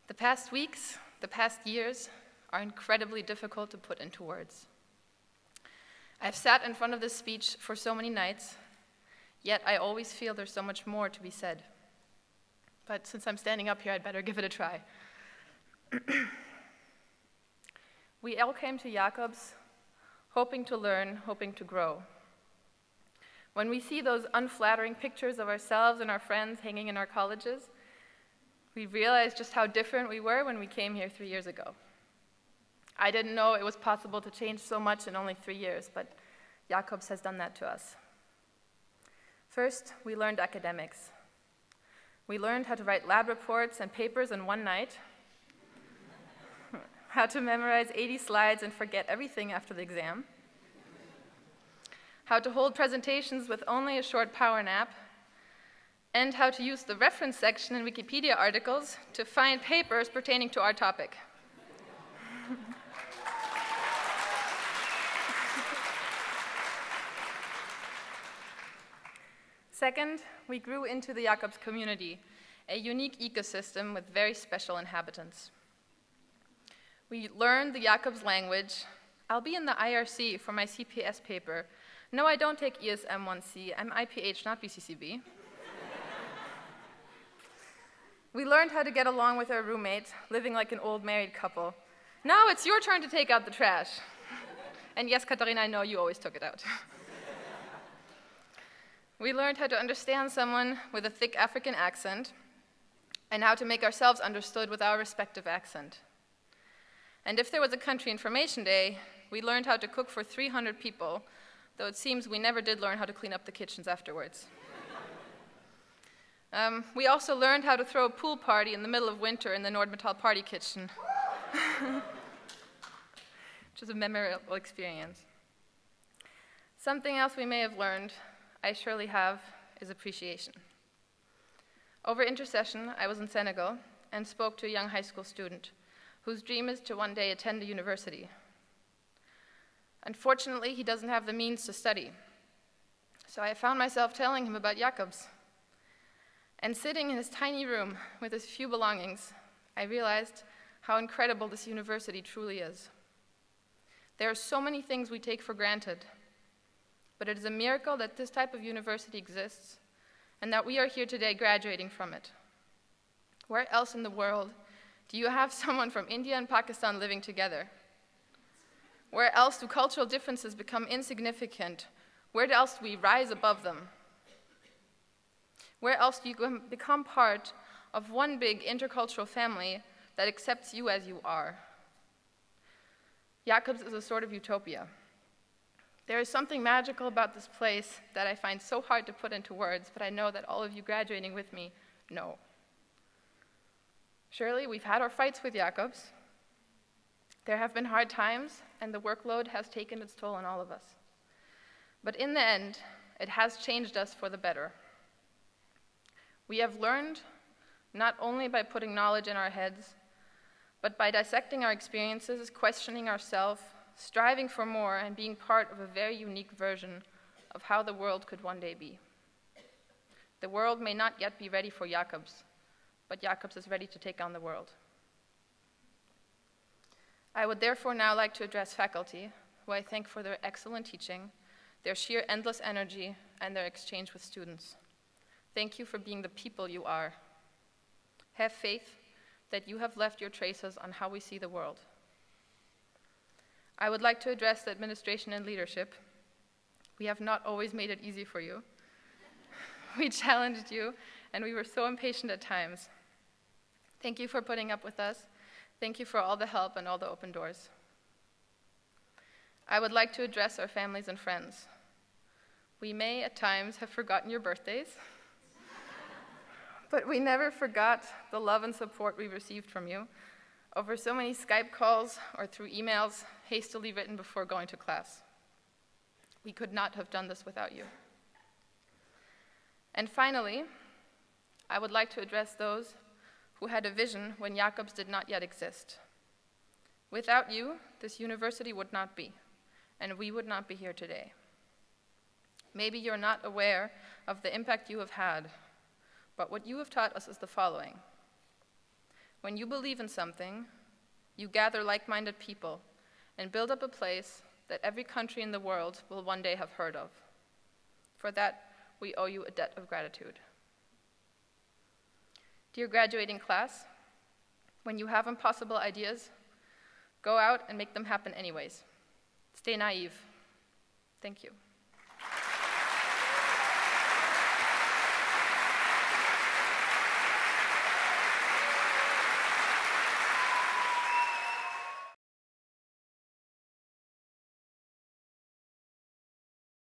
The past weeks, the past years, are incredibly difficult to put into words. I've sat in front of this speech for so many nights, yet I always feel there's so much more to be said. But since I'm standing up here, I'd better give it a try. We all came to Jacobs hoping to learn, hoping to grow. When we see those unflattering pictures of ourselves and our friends hanging in our colleges, we realize just how different we were when we came here 3 years ago. I didn't know it was possible to change so much in only 3 years, but Jacobs has done that to us. First, we learned academics. We learned how to write lab reports and papers in one night, how to memorize 80 slides and forget everything after the exam, how to hold presentations with only a short power nap, and how to use the reference section in Wikipedia articles to find papers pertaining to our topic. Second, we grew into the Jacobs community, a unique ecosystem with very special inhabitants. We learned the Jacobs language. I'll be in the IRC for my CPS paper. No, I don't take ESM 1C. I'm IPH, not BCCB. We learned how to get along with our roommate, living like an old married couple. Now it's your turn to take out the trash. And yes, Katharina, I know you always took it out. We learned how to understand someone with a thick African accent and how to make ourselves understood with our respective accent. And if there was a country information day, we learned how to cook for 300 people, though it seems we never did learn how to clean up the kitchens afterwards. We also learned how to throw a pool party in the middle of winter in the Nordmetall party kitchen, which was a memorable experience. Something else we may have learned, I surely have, is appreciation. Over intercession, I was in Senegal and spoke to a young high school student whose dream is to one day attend a university. Unfortunately, he doesn't have the means to study. So I found myself telling him about Jacobs. And sitting in his tiny room with his few belongings, I realized how incredible this university truly is. There are so many things we take for granted, but it is a miracle that this type of university exists and that we are here today graduating from it. Where else in the world do you have someone from India and Pakistan living together? Where else do cultural differences become insignificant? Where else do we rise above them? Where else do you become part of one big intercultural family that accepts you as you are? Jacobs is a sort of utopia. There is something magical about this place that I find so hard to put into words, but I know that all of you graduating with me know. Surely, we've had our fights with Jacobs. There have been hard times, and the workload has taken its toll on all of us. But in the end, it has changed us for the better. We have learned not only by putting knowledge in our heads, but by dissecting our experiences, questioning ourselves, striving for more, and being part of a very unique version of how the world could one day be. The world may not yet be ready for Jacobs, but Jacobs is ready to take on the world. I would therefore now like to address faculty, who I thank for their excellent teaching, their sheer endless energy, and their exchange with students. Thank you for being the people you are. Have faith that you have left your traces on how we see the world. I would like to address the administration and leadership. We have not always made it easy for you. We challenged you, and we were so impatient at times. Thank you for putting up with us. Thank you for all the help and all the open doors. I would like to address our families and friends. We may at times have forgotten your birthdays, but we never forgot the love and support we received from you over so many Skype calls or through emails hastily written before going to class. We could not have done this without you. And finally, I would like to address those who had a vision when Jacobs did not yet exist. Without you, this university would not be, and we would not be here today. Maybe you're not aware of the impact you have had, but what you have taught us is the following. When you believe in something, you gather like-minded people and build up a place that every country in the world will one day have heard of. For that, we owe you a debt of gratitude. Dear graduating class, when you have impossible ideas, go out and make them happen anyways. Stay naive. Thank you.